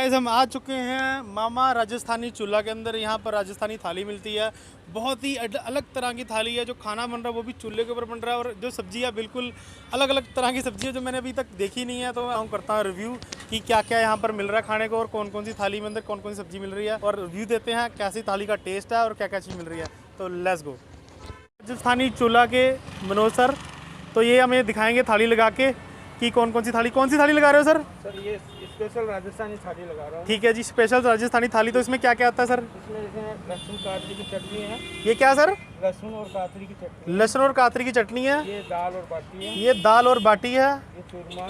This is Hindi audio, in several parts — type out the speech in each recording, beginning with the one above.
गाइस हम आ चुके हैं मामा राजस्थानी चूल्हा के अंदर। यहाँ पर राजस्थानी थाली मिलती है, बहुत ही अलग तरह की थाली है। जो खाना बन रहा है वो भी चूल्हे के ऊपर बन रहा है, और जो सब्जियाँ बिल्कुल अलग अलग तरह की सब्जियाँ जो मैंने अभी तक देखी नहीं है। तो मैं करता हूँ रिव्यू कि क्या क्या यहाँ पर मिल रहा है खाने को, और कौन कौन सी थाली में अंदर कौन कौन सी सब्जी मिल रही है, और रिव्यू देते हैं कैसी थाली का टेस्ट है और क्या क्या चीज़ मिल रही है। तो लेट्स गो। राजस्थानी चूल्हा के मनोज सर, तो ये हमें दिखाएंगे थाली लगा के कि कौन सी थाली लगा रहे हो सर? सर ये स्पेशल राजस्थानी थाली लगा रहा हूँ। ठीक है जी, स्पेशल राजस्थानी थाली। तो इसमें क्या क्या आता है सर? इसमें लहसुन कातरी की चटनी है। ये क्या सर? लहसुन और कातरी की चटनी। लहसुन और कातरी की चटनी है। ये दाल और बाटी है। ये दाल और बाटी है। ये चूरमा।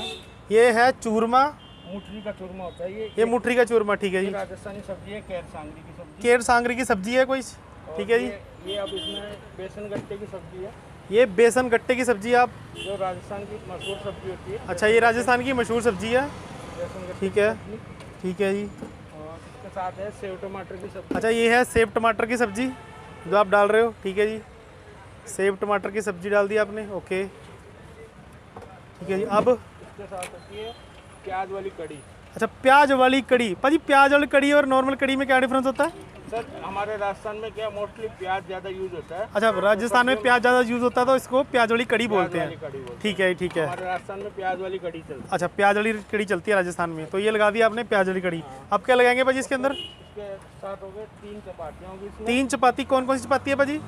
ये है चूरमा। मुठरी का चूरमा होता है ये मुठरी का चूरमा। ठीक है जी। राजस्थानी सब्जी है, केर सांगरी की सब्जी। केर सांगरी की सब्जी है कोई। ठीक है जी। ये अब इसमें बेसन गट्टे की सब्जी है। ये बेसन गट्टे की सब्जी आप जो राजस्थान की मशहूर सब्जी होती है। अच्छा, ये राजस्थान की मशहूर सब्जी है। ठीक है, ठीक है जी। और इसके साथ है सेव टमाटर की सब्जी। अच्छा, ये है सेव टमाटर की सब्जी जो आप डाल रहे हो। ठीक है जी, सेव टमाटर की सब्जी डाल दी आपने। ओके, ठीक है जी। अब इसके साथ होती है प्याज वाली कड़ी। अच्छा, प्याज वाली कड़ी। भाजी प्याज वाली कड़ी और नॉर्मल कड़ी में क्या डिफरेंस होता है? सर हमारे राजस्थान में क्या मोस्टली प्याज ज़्यादा यूज होता है। अच्छा, राजस्थान में प्याज ज़्यादा यूज होता है तो इसको प्याज वाली कड़ी बोलते हैं। ठीक है, ठीक है। हमारे राजस्थान में प्याज वाली कड़ी चलती है। अच्छा, प्याज वाली कड़ी चलती है राजस्थान में। तो ये लगा दिया आपने प्याज वाली कड़ी। अब क्या लगाएंगे भाजी इसके अंदर? इसके साथ हो गए 3 चपातियाँ होंगी इसमें। 3 चपाती। कौन कौन सी चपाती है भाजी?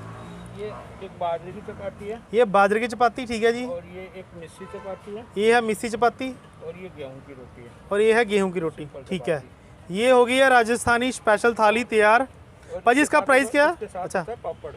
ये एक बाजरे की चपाती है। ये बाजरे की चपाती। ठीक है जी। और ये एक मिस्सी चपाती है। ये है मिस्सी चपाती। और ये गेहूं की रोटी है। और ये है गेहूं की रोटी। ठीक है, ये हो गई है राजस्थानी स्पेशल थाली तैयार। भाजी इसका प्राइस क्या है? अच्छा, पापड़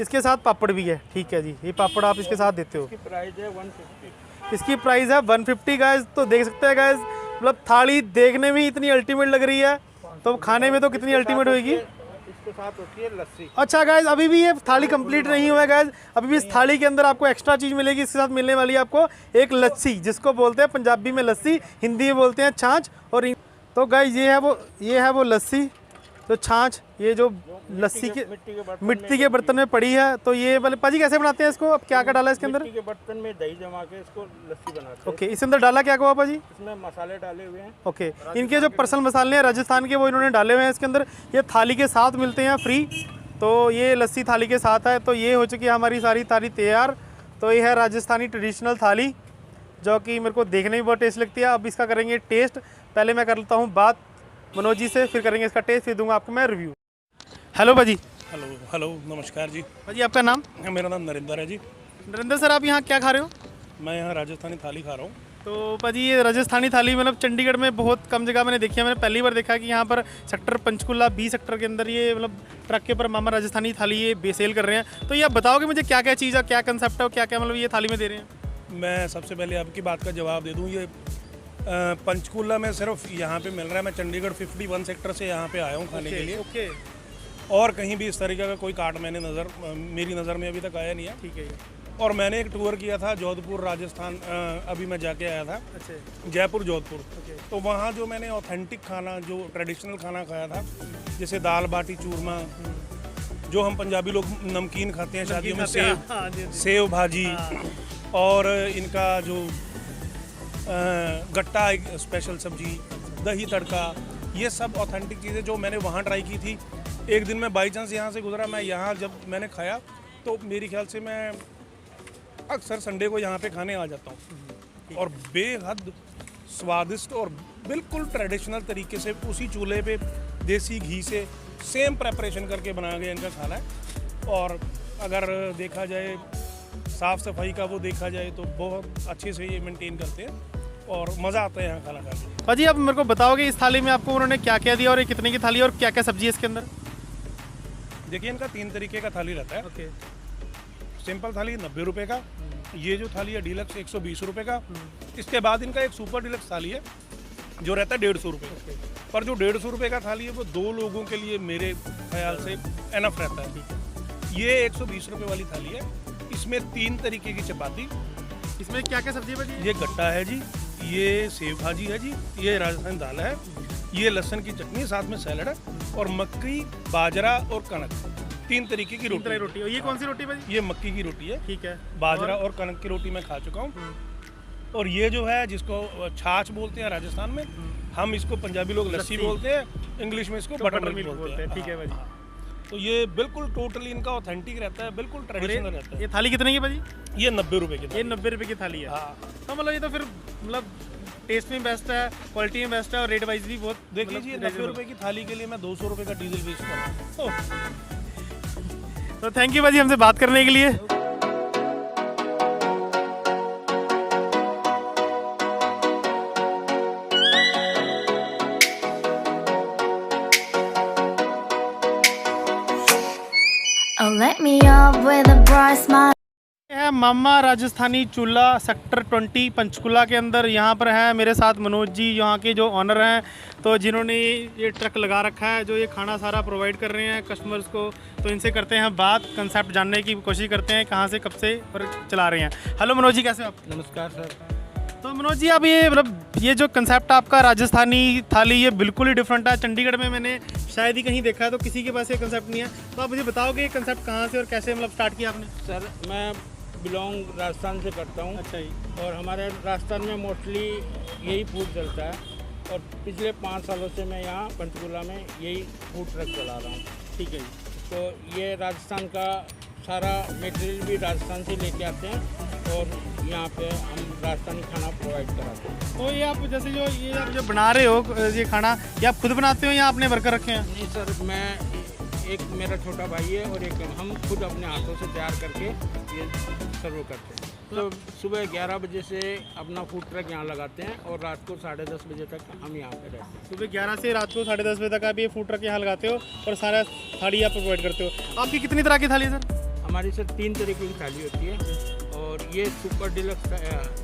इसके साथ पापड़ भी है। ठीक है जी, ये पापड़ आप इसके साथ देते हो। इसकी प्राइस है 150। इसकी प्राइस है 150 गाइस। तो देख सकते हैं गाइस, मतलब थाली देखने में इतनी अल्टीमेट लग रही है, तो खाने में तो कितनी अल्टीमेट होगी। इसके साथ होती है लस्सी। अच्छा गाइस, अभी भी ये थाली कंप्लीट नहीं हुआ है गाइस। अभी भी इस थाली के अंदर आपको एक्स्ट्रा चीज़ मिलेगी। इसके साथ मिलने वाली है आपको एक लस्सी, जिसको बोलते हैं पंजाबी में लस्सी, हिंदी में बोलते हैं छाछ। और तो गाइस ये है वो लस्सी, तो छाछ, ये जो लस्सी के मिट्टी के बर्तन में पड़ी है। तो ये वाले पाजी कैसे बनाते हैं इसको? अब क्या क्या डाला है इसके अंदर? मिट्टी के बर्तन में दही जमा के इसको लस्सी बनाते हैं। ओके, इसके अंदर डाला क्या हुआ पाजी? इसमें मसाले डाले हुए हैं। ओके, इनके जो पर्सनल मसाले हैं राजस्थान के, वो इन्होंने डाले हुए हैं इसके अंदर। ये थाली के साथ मिलते हैं फ्री। तो ये लस्सी थाली के साथ है। तो ये हो चुकी है हमारी सारी थाली तैयार। तो ये है राजस्थानी ट्रेडिशनल थाली, जो कि मेरे को देखने में बहुत टेस्ट लगती है। अब इसका करेंगे टेस्ट। पहले मैं कर लेता हूँ बात मनोज जी से, फिर करेंगे इसका टेस्ट, फिर दूंगा आपको मैं रिव्यू। हेलो भाजी। हेलो नमस्कार जी। भाजी आपका नाम? मेरा नाम नरेंद्र है जी। नरेंद्र सर, आप यहाँ क्या खा रहे हो? मैं यहाँ राजस्थानी थाली खा रहा हूँ। तो भाजी ये राजस्थानी थाली मतलब चंडीगढ़ में बहुत कम जगह मैंने देखी है। मैंने पहली बार देखा कि यहाँ पर सेक्टर पंचकुला 20 सेक्टर के अंदर ये मतलब ट्रक के ऊपर मामा राजस्थानी थाली ये बेसेल कर रहे हैं। तो ये आप बताओगे मुझे क्या क्या चीज़ है, क्या कंसेप्ट है और क्या क्या मतलब ये थाली में दे रहे हैं? मैं सबसे पहले आपकी बात का जवाब दे दूँ। ये पंचकुला में सिर्फ यहाँ पे मिल रहा है। मैं चंडीगढ़ 51 सेक्टर से यहाँ पे आया हूँ खाने के लिए। ओके। और कहीं भी इस तरीके का कोई कार्ट मेरी नज़र में अभी तक आया नहीं है। ठीक है। और मैंने एक टूर किया था जोधपुर राजस्थान, अभी मैं जाके आया था। अच्छा। जयपुर जोधपुर। तो वहाँ जो मैंने ऑथेंटिक खाना, जो ट्रेडिशनल खाना खाया था, जैसे दाल बाटी चूरमा, जो हम पंजाबी लोग नमकीन खाते हैं शादियों में, सेव भाजी, और इनका जो गट्टा एक स्पेशल सब्जी, दही तड़का, ये सब ऑथेंटिक चीज़ें जो मैंने वहाँ ट्राई की थी। एक दिन मैं बाई चांस यहाँ से गुजरा, मैं यहाँ जब मैंने खाया तो मेरे ख्याल से मैं अक्सर संडे को यहाँ पे खाने आ जाता हूँ। और बेहद स्वादिष्ट और बिल्कुल ट्रेडिशनल तरीके से उसी चूल्हे पे देसी घी से सेम प्रेपरेशन करके बनाया गया इनका खाना है। और अगर देखा जाए साफ़ सफाई का वो देखा जाए तो बहुत अच्छे से ये मेंटेन करते हैं और मज़ा आता है यहाँ खाना खाने। भाजी आप मेरे को बताओगे इस थाली में आपको उन्होंने क्या क्या दिया और ये कितने की थाली और क्या क्या सब्जी है इसके अंदर? देखिए, इनका 3 तरीके का थाली रहता है। ओके। सिंपल थाली 90 रुपये का, ये जो थाली है डीलक्स 120 रुपये का। इसके बाद इनका एक सुपर डीलक्स थाली है जो रहता है 150 रुपये। पर जो 150 रुपये का थाली है वो 2 लोगों के लिए मेरे ख्याल से एनफ रहता है। ये 120 रुपये वाली थाली है। इसमें 3 तरीके की चपाती। इसमें क्या क्या सब्जी है? ये गट्टा है जी, ये सेव भाजी है जी, ये राजस्थानी दाल है, ये लहसुन की चटनी, साथ में सैलड है, और मक्की, बाजरा और कनक, 3 तरीके की रोटी। और ये कौन सी रोटी भाजी? ये मक्की की रोटी है। ठीक है। बाजरा और कनक की रोटी मैं खा चुका हूँ। और ये जो है जिसको छाछ बोलते हैं राजस्थान में, हम इसको पंजाबी लोग लस्सी बोलते हैं, इंग्लिश में इसको बटर मिल्क बोलते हैं। ठीक है भाजी। तो ये बिल्कुल टोटली इनका ऑथेंटिक रहता है, बिल्कुल ट्रेडिशनल रहता है। ये थाली कितने की है भाजी? ये 90 रुपए की ये 90 रुपए की थाली है। हाँ। तो मतलब ये तो फिर मतलब टेस्ट में बेस्ट है, क्वालिटी में बेस्ट है और रेट वाइज भी बहुत देख लीजिए 90 रुपए की थाली के लिए मैं 200 रुपए का डीजल वेस्ट कर रहा हूँ। तो थैंक यू भाजी हमसे बात करने के लिए। Oh, let me up with a bright smile. है मामा राजस्थानी चूल्हा सेक्टर 20 पंचकुला के अंदर। यहाँ पर है मेरे साथ मनोज जी, यहाँ के जो ऑनर हैं, तो जिन्होंने ये ट्रक लगा रखा है, जो ये खाना सारा प्रोवाइड कर रहे हैं कस्टमर्स को। तो इनसे करते हैं बात, कंसेप्ट जानने की कोशिश करते हैं कहाँ से कब से और चला रहे हैं। हेलो मनोज जी, कैसे हो आप? नमस्कार सर। तो मनोज जी, आप ये मतलब ये जो कंसेप्ट आपका राजस्थानी थाली, ये बिल्कुल ही डिफरेंट है। चंडीगढ़ में मैंने शायद ही कहीं देखा है, तो किसी के पास ये कंसेप्ट नहीं है। तो आप मुझे बताओगे ये कंसेप्ट कहाँ से और कैसे मतलब स्टार्ट किया आपने? सर मैं बिलोंग राजस्थान से करता हूँ। अच्छा जी। और हमारे राजस्थान में मोस्टली यही फूड चलता है और पिछले 5 सालों से मैं यहाँ पंचकुला में यही फूड ट्रक चला रहा हूँ। ठीक है जी। तो ये राजस्थान का सारा मटेरियल भी राजस्थान से लेके आते हैं और यहाँ पे हम राजस्थानी खाना प्रोवाइड कराते हैं। तो ये आप जैसे जो ये आप जो बना रहे हो ये खाना, ये आप खुद बनाते हो या आपने वर्कर रखे हैं? नहीं सर, मैं एक मेरा छोटा भाई है और एक हम खुद अपने हाथों से तैयार करके ये सर्व करते हैं। तो सुबह 11 बजे से अपना फूड ट्रक यहाँ लगाते हैं और रात को 10:30 बजे तक हम यहाँ पे रहते हैं। सुबह 11 से रात को 10:30 बजे तक आप ये फूड ट्रक यहाँ लगाते हो और सारा थाली आप प्रोवाइड करते हो। आपकी कितनी तरह की थाली है सर? हमारी सर 3 तरीके की थाली होती है और ये सुपर डिलक्स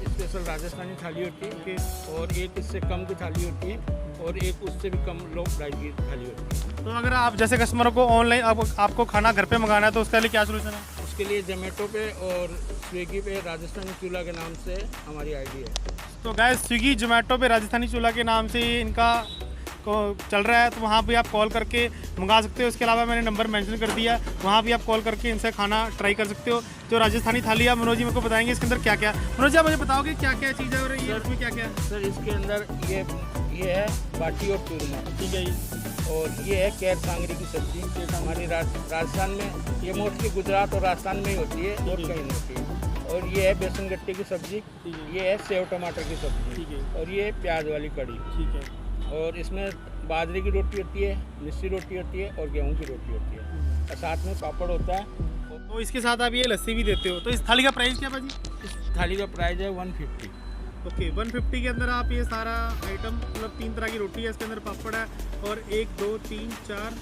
स्पेशल राजस्थानी थाली होती है और एक इससे कम की थाली होती है और एक उससे भी कम लो प्राइस की थाली होती है। तो अगर आप जैसे कस्टमरों को ऑनलाइन आपको खाना घर पे मंगाना है तो उसके लिए क्या सोल्यूशन है? उसके लिए जोमेटो पे और स्विगी पे राजस्थानी चूल्हा के नाम से हमारी आईडी है। तो गाइस, स्विगी जोमेटो पे राजस्थानी चूल्हा के नाम से इनका को चल रहा है, तो वहाँ पे आप कॉल करके मंगा सकते हो। इसके अलावा मैंने नंबर मेंशन कर दिया है, वहाँ भी आप कॉल करके इनसे खाना ट्राई कर सकते हो। जो राजस्थानी थाली है मनोज जी मेरे को बताएंगे इसके अंदर क्या क्या। मनोज जी, आप मुझे बताओगे क्या क्या चीज़ है और ये इसमें क्या क्या है? सर इसके अंदर ये है बाटी और चूरमा, ठीक है जी। और ये है कैर सांगरी की सब्जी। हमारी राजस्थान में ये मोस्टली गुजरात और राजस्थान में ही होती है और कहीं नहीं होती है। और ये है बेसन गट्टे की सब्जी, ये है सेव टमाटर की सब्जी, ठीक है। और ये प्याज वाली कढ़ी, ठीक है। और इसमें बाजरे की रोटी होती है, मिस्सी रोटी होती है और गेहूं की रोटी होती है और साथ में पापड़ होता है। तो इसके साथ आप ये लस्सी भी देते हो। तो इस थाली का प्राइस क्या है भाजी? इस थाली का प्राइस है 150। ओके, 150 के अंदर आप ये सारा आइटम मतलब 3 तरह की रोटी है, इसके अंदर पापड़ है और 1 2 3 4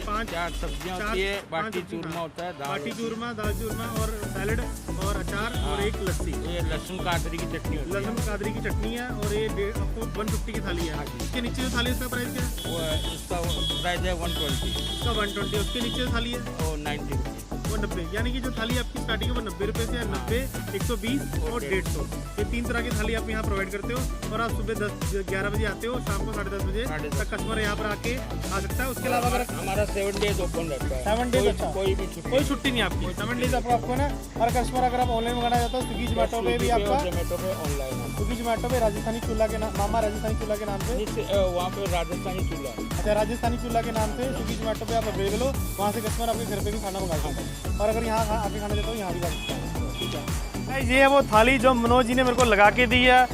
5 चार सब्जियां होती है, बाटी चूरमा होता है, बाटी चूरमा, दाल चूरमा और सैलड और अचार और एक लस्सी। ये लहसुन कादरी की चटनी होती है। लहसुन कादरी की चटनी है और ये आपको 150 की थाली है। इसके नीचे जो थाली है उसका प्राइस क्या है? वो इसका प्राइस है 120 इसका 120। उसके नीचे जो थाली है और 90 रुपीज़। वो 90। यानी कि जो थाली आपकी स्टार्टिंग है वो 90 रुपये से है। 90, 120 और 150। ये 3 तरह की थाली आप यहाँ प्रोवाइड करते हो और आप सुबह 11 बजे आते हो, शाम को 10:30 बजे तक कस्टमर यहाँ पर आके आ सकता है। उसके अलावा अगर हमारा 7 डेज ओपन रहता है। 7 डेज, अच्छा, कोई भी छुट्टी कोई छुट्टी नहीं आपकी। 7 डेज आपको ना हर कस्टमर अगर आप ऑनलाइन मंगाना चाहते हो स्विगी जोमेटो पे भी आपका, जोमेटो पे ऑनलाइन स्विगी जोमेटो पे राजस्थानी चूल्हा के नाम, मामा राजस्थानी चूल्हा के नाम से, वहाँ पे राजस्थानी चूल्हा है। अच्छा, राजस्थानी चूल्हा के नाम से स्विगी जोमेटो पे आप अवेलेबल हो। वहाँ से कस्टमर आपके घर पे भी खाना मंगा सकते हैं और अगर यहाँ आके खाना चाहते हो यहाँ भी खा सकते हैं। ठीक है, ये है वो थाली जो मनोज जी ने मेरे को लगा के दी है,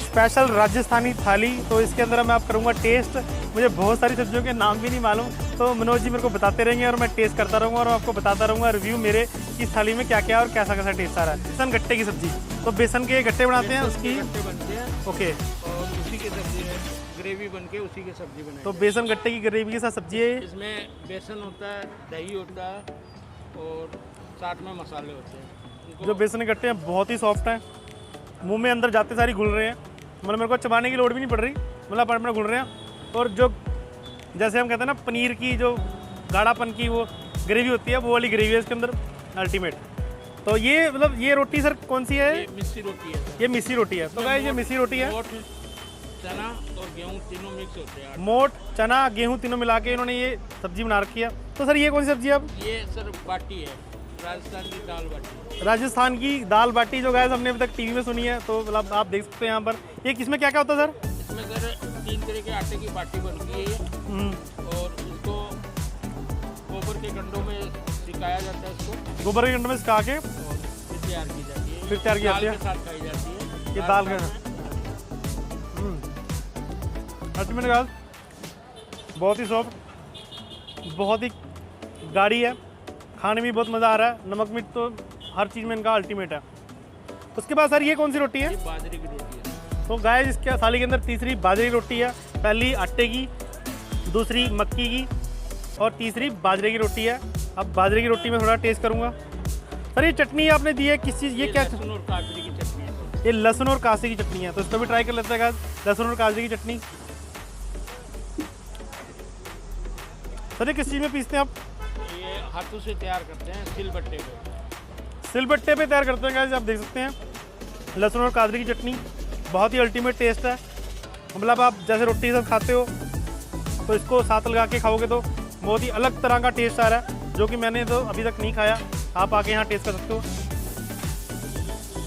स्पेशल राजस्थानी थाली। तो इसके अंदर मैं आप करूँगा टेस्ट। मुझे बहुत सारी सब्जियों के नाम भी नहीं मालूम, तो मनोज जी मेरे को बताते रहेंगे और मैं टेस्ट करता रहूँगा और आपको बताता रहूँगा रिव्यू मेरे कि इस थाली में क्या क्या और कैसा कैसा टेस्ट आ रहा है। बेसन गट्टे की सब्जी, तो बेसन के गट्टे बनाते हैं उसकी, गट्टे बनते हैं ओके, और उसी की सब्जी है, ग्रेवी बन के उसी की सब्जी बनाई। तो बेसन गट्टे की ग्रेवी के साथ सब्जी है। इसमें बेसन होता है, दही होता है और साथ में मसाले होते हैं। जो बेसन के गट्टे हैं बहुत ही सॉफ्ट हैं, मुंह में अंदर जाते सारी घुल रहे हैं, मतलब मेरे को चबाने की लोड़ भी नहीं पड़ रही, मतलब अपने घुल रहे हैं। और जो जैसे हम कहते हैं ना पनीर की जो गाढ़ापन की वो ग्रेवी होती है, वो वाली ग्रेवी है इसके अंदर अल्टीमेट। तो ये मतलब ये रोटी सर कौन सी है? ये मिस्सी रोटी है। ये मिस्सी रोटी है। तो गाइस ये मिस्सी रोटी है, मोट चना और गेहूं तीनों मिक्स होते हैं। मोट चना गेहूँ तीनों मिला के इन्होंने ये सब्जी बना रखी है। तो सर ये कौन सी सब्जी है अब? ये सर बाटी है। राजस्थान की दाल बाटी। राजस्थान की दाल बाटी जो गाइस हमने अभी तक टीवी में सुनी है, तो मतलब आप देख सकते हैं यहाँ पर। ये किसमें क्या क्या होता है सर? इसमें सर 3 तरह के आटे की बाटी बनती है और इसको गोबर के गंडों में सिकाया जाता है। इसको गोबर के गंडे में सिका के और फिर तैयार की जाती है। फिर तैयार की जाती है। दाल के साथ खाई जाती है। ये दाल का अल्टीमेट गाइस, बहुत ही सॉफ्ट, बहुत ही गाढ़ी है, खाने में बहुत मज़ा आ रहा है। नमक मिर्च तो हर चीज़ में इनका अल्टीमेट है। उसके बाद सर ये कौन सी रोटी है? ये बाजरे की रोटी है। तो गाइस इसके थाली के अंदर तीसरी बाजरे की रोटी है, पहली आटे की, दूसरी मक्की की और तीसरी बाजरे की रोटी है। अब बाजरे की रोटी में थोड़ा टेस्ट करूँगा। सर ये चटनी आपने दी है किस चीज़, ये क्या? लहसुन और काजरी की चटनी है। ये लहसुन और कासे की चटनी है, तो इसको भी ट्राई कर लेते हैं गाइस, लहसुन और काजरे की चटनी। सर ये किस चीज़ में पीसते हैं आप? ये हाथों से तैयार करते हैं सिलबट्टे पे। सिलबट्टे पे तैयार करते हैं गाइस, आप देख सकते हैं। लहसुन और काजरी की चटनी बहुत ही अल्टीमेट टेस्ट है। मतलब आप जैसे रोटी के साथ खाते हो तो इसको साथ लगा के खाओगे तो बहुत ही अलग तरह का टेस्ट आ रहा है, जो कि मैंने तो अभी तक नहीं खाया। आप आके यहाँ टेस्ट कर सकते हो।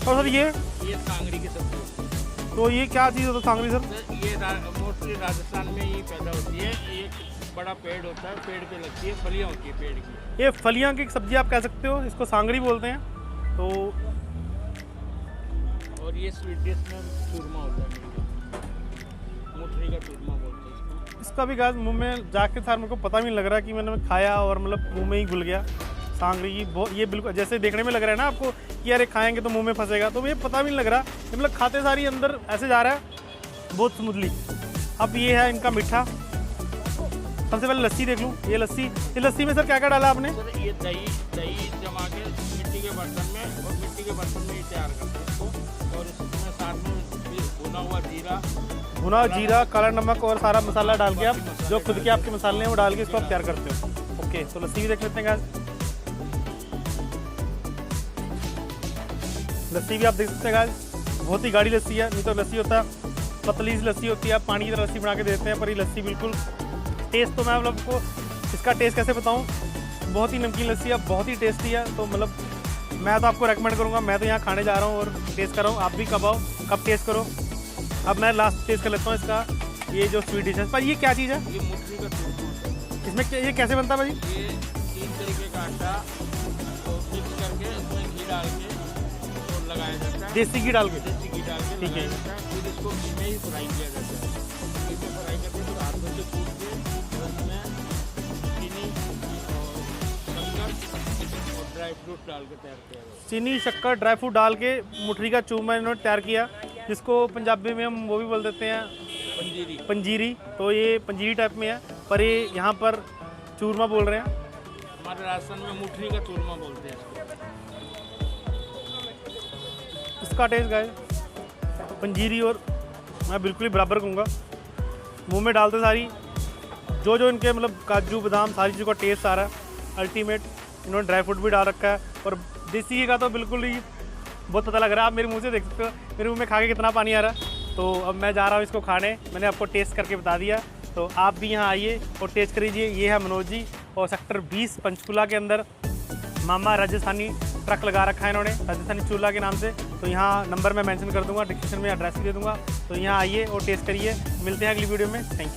और सर ये सांगरी की सब्जी। तो ये क्या चीज़ होता है सांगरी सर? सर ये मोस्टली राजस्थान में ही पैदा होती है। एक बड़ा पेड़ होता है, पेड़ पे लगती है, फलियाँ होती है पेड़ की। ये फलियाँ की सब्जी आप कह सकते हो, इसको सांगरी बोलते हैं। तो और ये स्वीट डिश में चूरमा होता है, मुठरी का चूरमा बोलते हैं इसको। इसका भी गाइस मुंह में जाके सार मेरे को पता भी नहीं लग रहा कि मैंने खाया और मतलब मुंह में ही घुल गया। सांगरी की बहुत, ये बिल्कुल जैसे देखने में लग रहा है ना आपको कि यार खाएंगे तो मुंह में फंसेगा, तो मुझे पता भी नहीं लग रहा। ये मतलब खाते सारी अंदर ऐसे जा रहा है बहुत स्मूथली। अब ये है इनका मीठा। सबसे पहले लस्सी देख लूँ। ये लस्सी में सर क्या क्या डाला आपने? सर ये दही जमा के मिट्टी के बर्तन में, और मिट्टी के बर्तन में ही तैयार करते हैं इसको। और इसमें साथ में भुना हुआ जीरा, काला नमक और सारा मसाला डाल के आप जो खुद के आपके मसाले हैं वो डाल के इसको आप तैयार करते हो। ओके, तो लस्सी भी देख लेते हैं गाइस। लस्सी भी आप देख सकते हैं गाइस, बहुत ही गाढ़ी लस्सी है। नहीं तो लस्सी होता है पतली सी लस्सी होती है, आप पानी की तरह लस्सी बना के देते हैं, पर ये लस्सी बिल्कुल टेस्ट तो मैं मतलब को इसका टेस्ट कैसे बताऊं, बहुत ही नमकीन लस्सी है, बहुत ही टेस्टी है। तो मतलब मैं तो आपको रेकमेंड करूंगा। मैं तो यहाँ खाने जा रहा हूँ और टेस्ट कर रहा हूँ। आप भी कब आओ, कब टेस्ट करो। अब मैं लास्ट टेस्ट कर लेता हूँ इसका। ये जो स्वीट डिश है, पर ये क्या चीज़ है? ये मुठरी का चूरमा। इसमें ये कैसे बनता है भाई? ये 3 तरीके का आटा तो मिक्स करके इसमें घी डाल के और लगाया जाता है। देसी घी डाल के? देसी घी डाल के ठीक है। लगाया जाता है। फिर इसको घी में ही फ्राई किया जाता है। घी में फ्राई करके फिर हाथों से कूट के उसमें चीनी और शक्कर और ड्राई फ्रूट डाल के तैयार किया जाता है। चीनी, शक्कर, ड्राई फ्रूट डाल के मुठरी का चूरमा इन्होंने तैयार किया, जिसको पंजाबी में हम वो भी बोल देते हैं पंजीरी। तो ये पंजीरी टाइप में है, पर ये यहाँ पर चूरमा बोल रहे हैं। हमारे राजस्थान में मुठरी का चूरमा बोलते हैं इसको। इसका टेस्ट गाइस पंजीरी और मैं बिल्कुल ही बराबर कहूँगा। मुंह में डालते सारी जो इनके मतलब काजू बादाम सारी चीज़ों का टेस्ट आ रहा है अल्टीमेट। इन्होंने ड्राई फ्रूट भी डाल रखा है और देसी घी का तो बिल्कुल ही बहुत पता लग रहा है। आप मेरे मुंह से देख सकते हो मेरे मुंह में खा के कितना पानी आ रहा है। तो अब मैं जा रहा हूँ इसको खाने। मैंने आपको टेस्ट करके बता दिया, तो आप भी यहाँ आइए और टेस्ट करिए। ये है मनोज जी और सेक्टर 20 पंचकूला के अंदर मामा राजस्थानी ट्रक लगा रखा है इन्होंने, राजस्थानी चूल्हा के नाम से। तो यहाँ नंबर मैं मेंशन कर दूंगा, डिस्क्रिप्शन में एड्रेस भी दे दूंगा। तो यहाँ आइए और टेस्ट करिए। मिलते हैं अगली वीडियो में। Thank you.